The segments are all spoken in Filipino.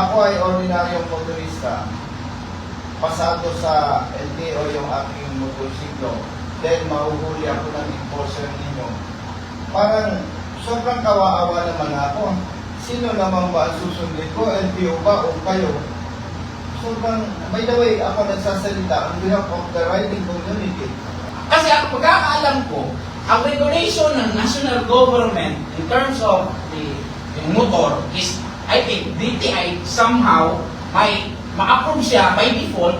ako ay ordinaryong motorista, pasado sa LTO yung aking motorsiklo, then mahuhuli ako ng enforcer ninyo. Parang sobrang kawawa naman ako. Sino naman ba ang susundin ko? LTO ba o kayo? Sobrang, by the way, ako nagsasalita on behalf of the riding community. Kasi ang pagkakaalam ko, ang regulation ng national government in terms of the motor is, I think, DTI somehow may ma-approve siya by default,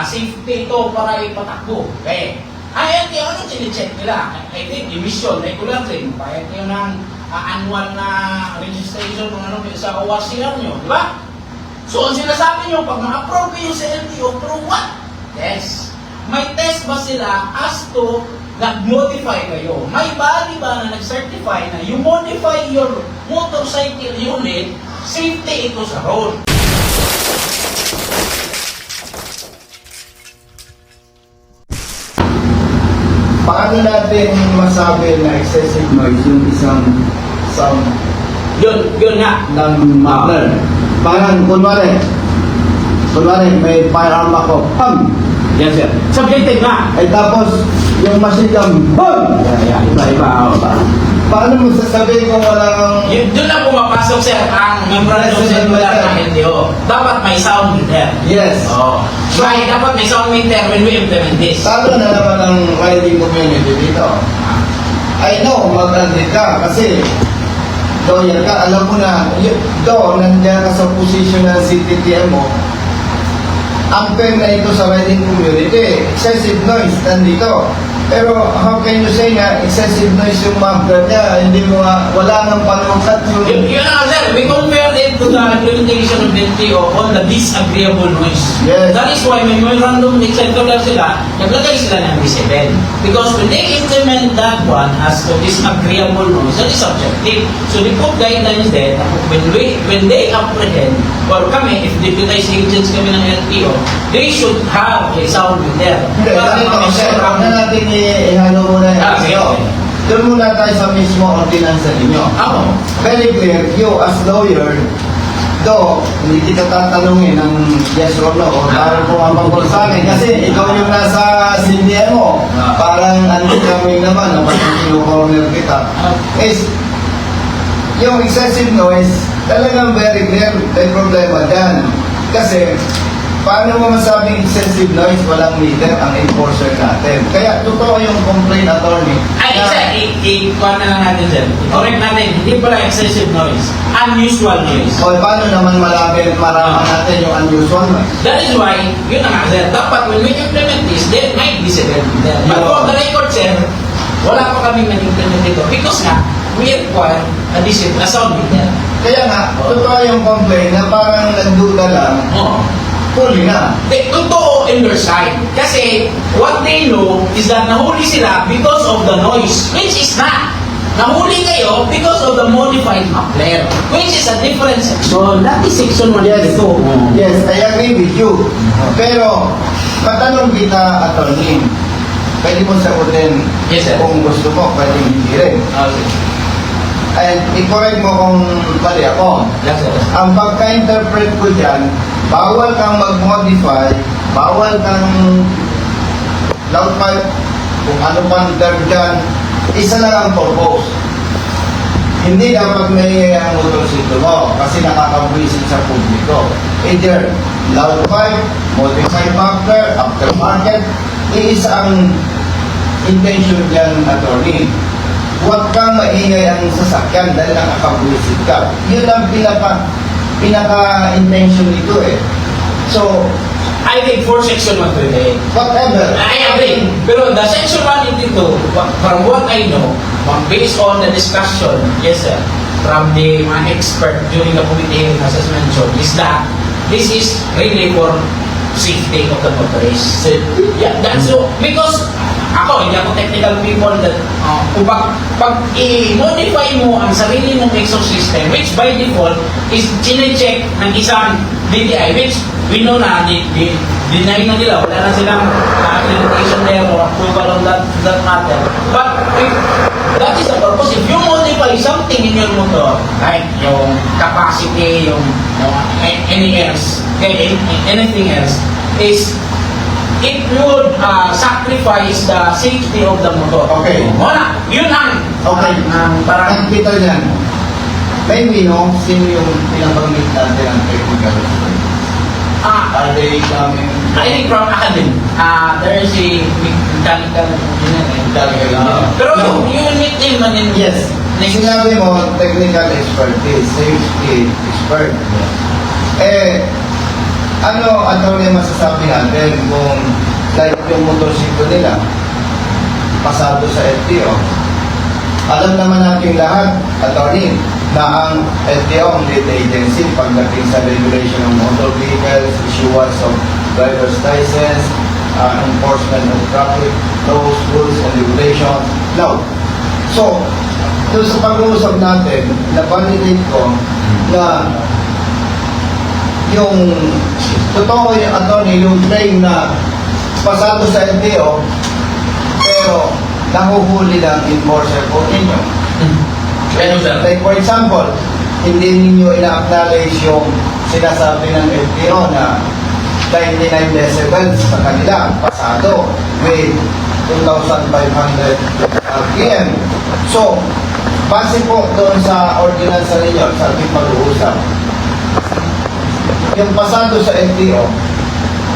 safety ito para ipatakbo. Okay. Ay, LTO, ano sinicheck nila? I think, emission, regular rin. Bayad nyo ng annual na registration ng ano, sa ORCR nyo, di ba? So, ang sinasabi nyo, pag ma-approve kayo sa LTO, through what? Yes. May test ba sila as to nag-modify kayo? May body ba na nag-certify na you modify your motorcycle unit, safety ito sa road? Paano natin masabi na excessive noise yung isang sound Yun nga. ng muffler? Parang, kunwari, may firearm ako, pam! Yes, sir. Subjective nga. Ay tapos, yung masikang, BAM! Iba. Paano mo sasabihin kung walang... Doon na pumapasok, sir, ang memorandum circular ng LTO. Dapat may sound meter. Yes. Oo. Dapat may sound meter when we implement this. Talo na naman ang riding community dito. I know, mag-agree ka kasi lawyer ka, alam mo na, nandiyan ka sa position ng CTTM mo, unfair na ito sa riding community. Excessive noise, nandito. Pero how can you say nga, excessive noise yung muffler niya, hindi mo nga, wala nang panukat yung... Yun na nga, sir. We compared it to the implementation of LTO on the disagreeable noise. Yes. That is why may memorandum circular sila, naglagay sila ng decibel. Because when they implement that one as to disagreeable noise, that is subjective. So they put guidelines there, when they apprehend, or kami, if deputized agents kami ng LTO, they should have a sound meter. Hindi, ganito, sir, huwag na natin ihalo muna yung isyo. Doon muna tayo sa mismo ordinansa ninyo. Ako. Very clear, you as lawyer, do, hindi kita tatanungin ng yes or no, o parang pumapagpul sa akin, kasi ikaw yung nasa sindihan mo. Parang anti-coming naman, o parang kino-corner kita. Is, yung excessive noise, talagang very clear, may problema dyan. Kasi, paano mo masabing excessive noise, walang meter ang enforcer natin? Kaya totoo yung complaint attorney. Ay, i-kuha na lang natin, sir. Correct natin, hindi pala excessive noise. Unusual noise. O paano naman maraman natin yung unusual noise? That is why, yun na nga, sir. Dapat when we implement this, there might be decibel meter. But for the record, sir, wala pa kaming nag-implement dito. Because nga, we require a sound meter. Kaya nga, totoo yung complaint na parang nagduda lang, Oo. huli na. Totoo in their side. Kasi what they know is that nahuli sila because of the noise, which is not. Nahuli kayo because of the modified muffler, which is a different section. That is section 1 Yes, dito. yes, I agree with you. Pero, matanong kita, attorney, pwede mo sagutin Yes, sir. kung gusto mo, pwede hindi rin. Okay. And i-correct mo kung mali ako. Yes, sir. Ang pagka-interpret ko dyan, bawal kang mag-modify, bawal kang loud pipe, kung ano pang term dyan, isa lang ang purpose. Hindi dapat may ang motorsiklo mo kasi nakakabuisit sa publiko. Either loud pipe, modified muffler, aftermarket, iisa ang intention dyan, attorney. Huwag kang maingay ang sasakyan dahil nakakabuisit ka. Yun ang pinaka-intention nito eh. So, I think for section 1 today. whatever. I agree. Pero the section 1 and 2, from what I know, based on the discussion, yes sir, from the mga expert during the committee hearing as mentioned, is that this is really for safety of the motorist. Yeah, that's so, because ako, hindi ako technical people that kung pag i-modify mo ang sarili mong exhaust system, which by default is chine-check ng isang DTI, which we know na, deny na nila, wala na silang accreditation there or approval on that matter. But if that is the purpose, if you modify specify something in your motor, like yung capacity, yung anything else, is it would sacrifice the safety of the motor. Okay. Wala, yun ang Okay. parang Ang kita niyan, may we know sino yung pinabanggit natin ang technical expert? Are they coming? I think from academy, there is a mechanical engineer. Pero No. you meet him in Yes. Sinabi mo, technical expertise, safety expert. Ano yung masasabi natin kung like yung motorsiklo nila, pasado sa LTO? Alam naman natin lahat, attorney, na ang LTO ang lead agency pagdating sa regulation ng motor vehicles, issuance of driver's license, enforcement of traffic laws, rules, and regulations, law. So, doon sa pag-uusap natin, na-validate ko na yung totoo yung attorney, yung claim na pasado sa LTO, pero nahuhuli ng enforcer po ninyo. Like for example, hindi ninyo ina-acknowledge yung sinasabi ng LTO na 99 decibels sa kanila, pasado, with 2,500 RPM. So, base po doon sa ordinansa ninyo, sa ating pag-uusap, yung pasado sa LTO,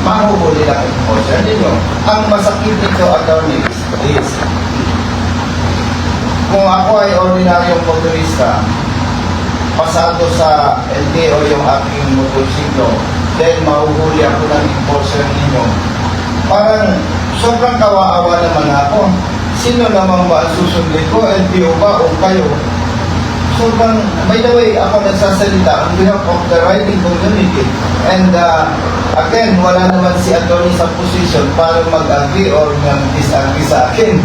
mahuhuli lang ang enforcer ninyo. Ang masakit nito, attorney, is kung ako ay ordinaryong motorista, pasado sa LTO yung aking motorsiklo, then mahuhuli ako ng enforcer ninyo. Parang sobrang kawawa naman ako. Sino naman ba ang susundin ko? LTO ba o kayo? Sobrang, by the way, ako nagsasalita on behalf of the riding community. And again, wala naman si attorney sa position para mag-agree or mag-disagree sa akin.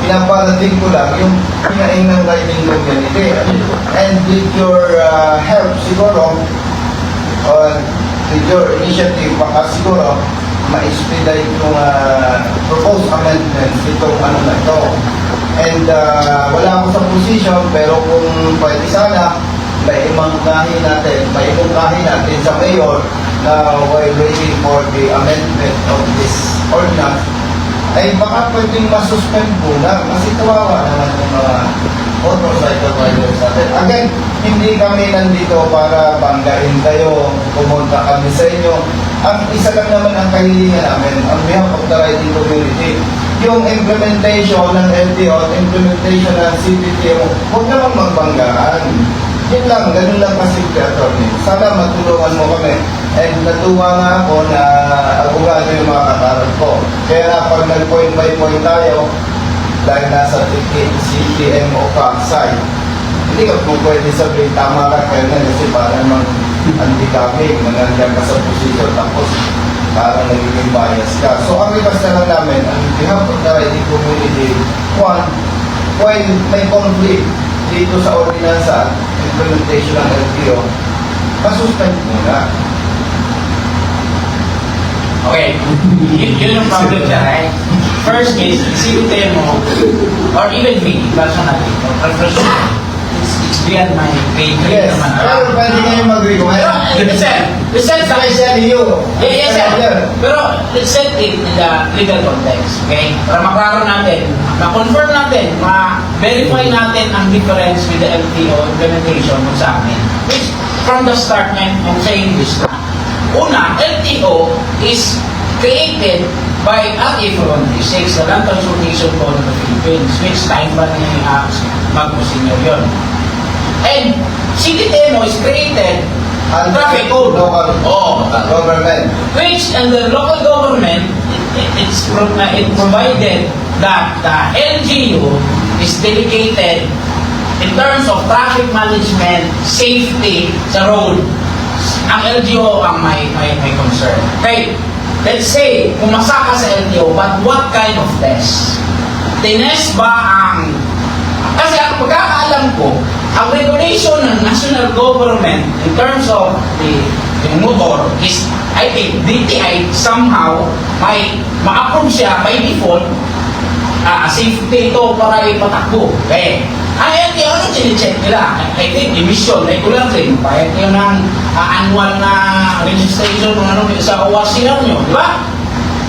Pinaparating ko lang yung pinaing ng riding community. And with your help siguro, or with your initiative, baka siguro, ma-expedite yung proposed amendments itong ano na ito. And wala ako sa position, pero kung pwede sana, maimungkahin natin sa mayor na while waiting for the amendment of this ordinance, ay baka pwedeng masuspend muna kasi kawawa naman yung mga motorcycle riders natin. Again, hindi kami nandito para banggain kayo, pumunta kami sa inyo. Ang isa lang naman ang kahilingan namin, on behalf of the riding community, yung implementation ng LTO at implementation ng CPTO, huwag naman magbanggaan. Yun lang, ganun lang kasi attorney. Sana matulungan mo kami. And natuwa nga ako na abogado yung mga katarap ko. Kaya pag nag-point by point tayo, dahil nasa CTMO ka side, hindi ka kung pwede sabihin, tama ka kaya na kasi parang anti-capping, nandiyan ka sa posisyon, tapos parang nagiging bias ka. So ang request na lang namin, ang behalf of the riding community, one, while may conflict dito sa ordinansa, implementation ng LTO, masuspend muna. okay, yun yung problem siya, right? First is, isipin mo, or even me, personally, or professionally, it's beyond my pay grade Yes, naman. pero pwede kayo mag-request. Let's set Especially you. Yes, sir. Pero let's set it in the legal context, okay? Para maklaro natin, ma-confirm natin, ma-verify natin ang difference with the LTO implementation mo sa amin. Which, from the start, I'm saying this na. Una, LTO is created by RA 416, the Land Transportation Code of the Philippines, which time ba ni Magno Senior yun. And CTTMO is created traffic code. Local Oh, government. which under local government, it provided that the LGU is dedicated in terms of traffic management, safety sa road. Ang LGU ang may concern. Okay, let's say, pumasa ka sa LTO, but what kind of test? Tinest ba ang... Kasi ang pagkakaalam ko, ang regulation ng national government in terms of the motor is, I think, DTI somehow may ma-approve siya by default safety ito para ipatakbo. Okay. Ay, ano chine-check nila? I think emission, regulatory. Bayad kayo ng annual na registration ng ano sa ORCR nyo, di ba?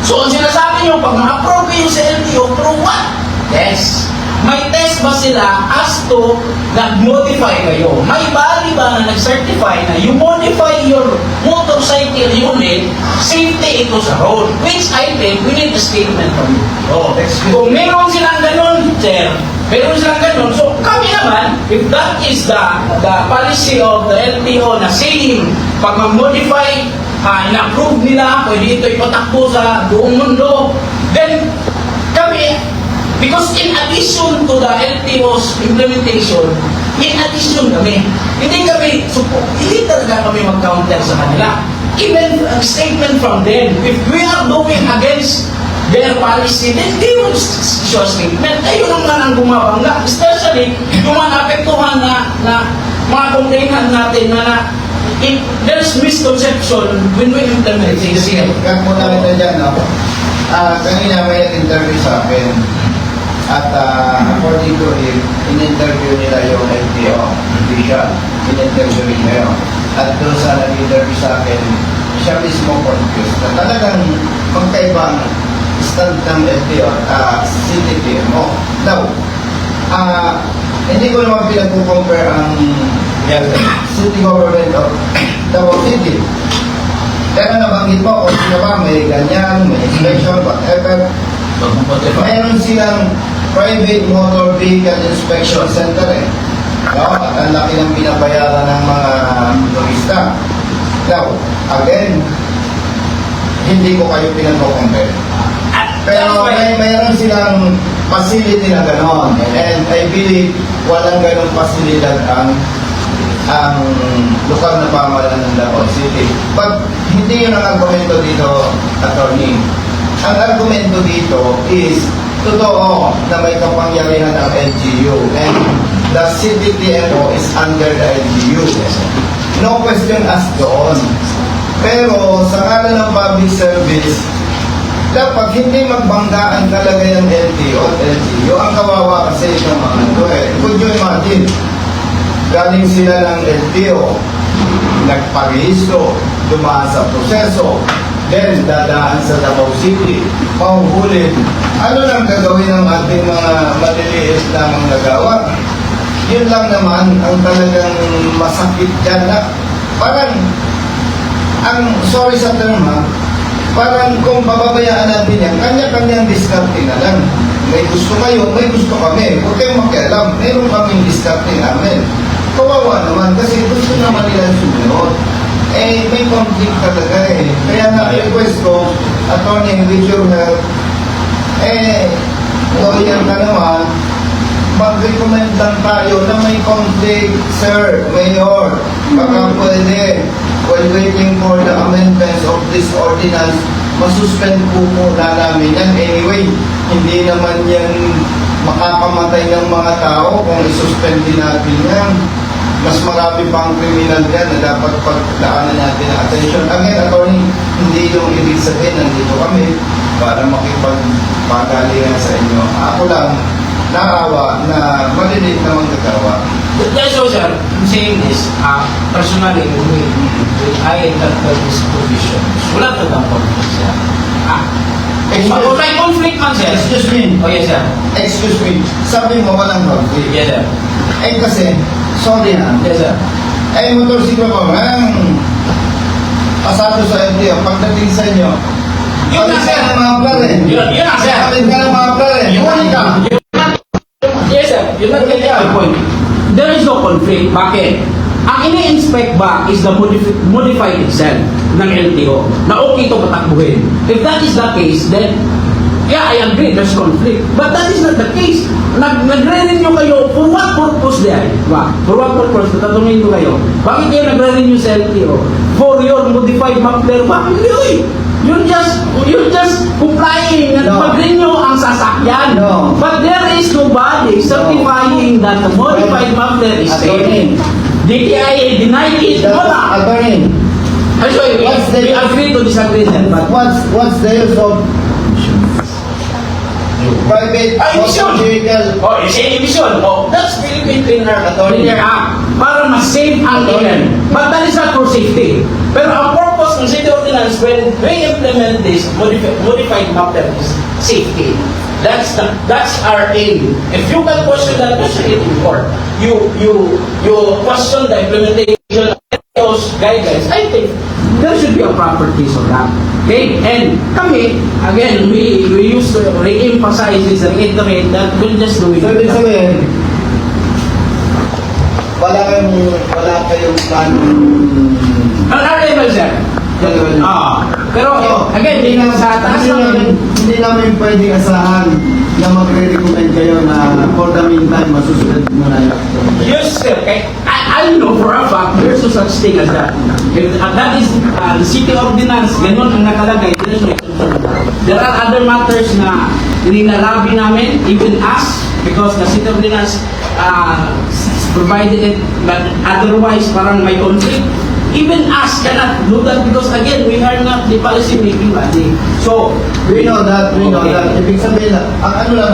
So, ang sinasabi nyo, pag ma-approve kayo sa LTO, through what? Yes. May test ba sila as to nag-modify kayo? May bali ba na nag-certify na you modify your motorcycle unit, safety ito sa road? Which I think we need a statement from you. Oh, kung meron silang ganun, sir, meron silang ganun, so kami naman, if that is the policy of the LTO na saying, pag mag-modify, in-approve nila, pwede ito ipatakbo sa buong mundo, then kami, because in addition to the LTO's implementation, in addition kami, hindi talaga kami mag-counter sa kanila. Even a statement from them, if we are doing against their policy, then they will issue a statement. Tayo naman ang gumabangga, especially yung mga apektuhan na mga complainant natin na there's misconception when we implement things here. Kaya muna kita dyan, no? Kanina may nag-interview sa akin. At according to him, in-interview nila yung LTO official. In-interview niya yun. At doon sa nag-interview sa akin, siya mismo confused na talagang magkaibang stand ng LTO at CTPMO. Now, hindi ko naman pinag-compare ang city government of Davao City. Kaya nabanggit mo, kung sino ba, may ganyan, may inspection, whatever. Mayroon silang private motor vehicle inspection center eh. No? At ang laki ng binabayaran ng mga turista. Now, again, hindi ko kayo pinag-compare. Pero mayroon silang facility na gano'n. And I believe walang gano'ng pasilidad ang lokal na pamahalaan ng Davao City. But hindi yun ang argumento dito, attorney. Ang argumento dito is totoo na may kapangyarihan ang LGU and the CTPMO is under the LGU. No question asked doon. Pero sa ngalan ng public service, dapat hindi magbanggaan talaga ng LTO at LGU. Ang kawawa kasi ng mga ito eh. Could you imagine? Galing sila ng LTO, nagparehistro, dumaan sa proseso, then dadaan sa Davao City, mahuhulin. Ano lang gagawin ng ating mga maliliit na mga nagawa? Yun lang naman ang talagang masakit dyan na parang, sorry sa term ha, parang kung pababayaan natin yan, kanya-kanyang diskarte na lang. May gusto kayo, may gusto kami. Huwag kayong makialam, meron kaming diskarte namin. Kawawa naman kasi gusto naman nila sumunod. Eh, may conflict talaga eh. Kaya na-request ko, attorney, with your help, lawyer ka naman, mag-recommend lang tayo na may conflict, sir, mayor. Baka pwede, while waiting for the amendments of this ordinance, masuspend po muna namin yan. Anyway, hindi naman yan makakamatay ng mga tao kung isuspend din natin yan. Mas marami pang kriminal yan na dapat pagdaanan natin ang attention. Again, attorney, hindi yung ibig sabihin, nandito kami para makipagpagalingan sa inyo. Ako lang, naawa na maliliit na manggagawa. Yes, so sir, I'm saying this, personally, I interpret this provision. Wala talagang conflict, sir. Kung may conflict man, sir. Excuse me. Oh, yes, sir. Excuse me. Sabi mo walang conflict. Yes, sir. Eh kasi, sorry na. Yes, sir. Eh, motorsiklo ko, pasado sa LTO, pagdating sa inyo, Yun na, sir. ng mga plan eh. Yun na, sir. Kapit ka ng mga plan eh. Yun ka. Yes, sir. Yun na the point. There is no conflict. Bakit? Ang ini-inspect ba is the modified itself ng LTO na okay ito patakbuhin. If that is the case, then yeah, I agree, there's conflict. But that is not the case. Nagre-renew kayo, for what purpose there? Diba? For what purpose? Tatanungin ko kayo. Bakit kayo nagre-renew sa LTO? For your modified muffler? Bakit yun? You're just complying at No. mag-renew ang sasakyan. No. But there is nobody certifying that the modified muffler is safe. DTI denied it. Wala. Attorney, Actually, we agree to disagree then, but what's the use of Private Emission. motor vehicle. Oh, you say emission. Oh, that's Philippine Clean Air Act. Para ma-save ang air. But that is not for safety. Pero ang purpose ng City Ordinance when we implement this modified matter is safety. That's our aim. If you can question that, question it in court. You question the implementation of those guidelines. I think there should be a proper case of that. Okay? And kami, again, we used to re-emphasize this, reiterate that we'll just do it. So, ibig sabihin, wala kayong plan. Ang our level, sir. Pero again, hindi na sa taas namin. Hindi namin pwedeng asahan na magre-recommend kayo na for the meantime, masusunod mo na yun. Yes, sir. I know for a fact there's no such thing as that. If that is the city ordinance, ganun ang nakalagay. There are other matters na ninalabi namin, even us, because the city ordinance provided it, but otherwise parang may conflict. Even us cannot do that because again, we are not the policy making body. So, We know that. Ibig sabihin, ang ano lang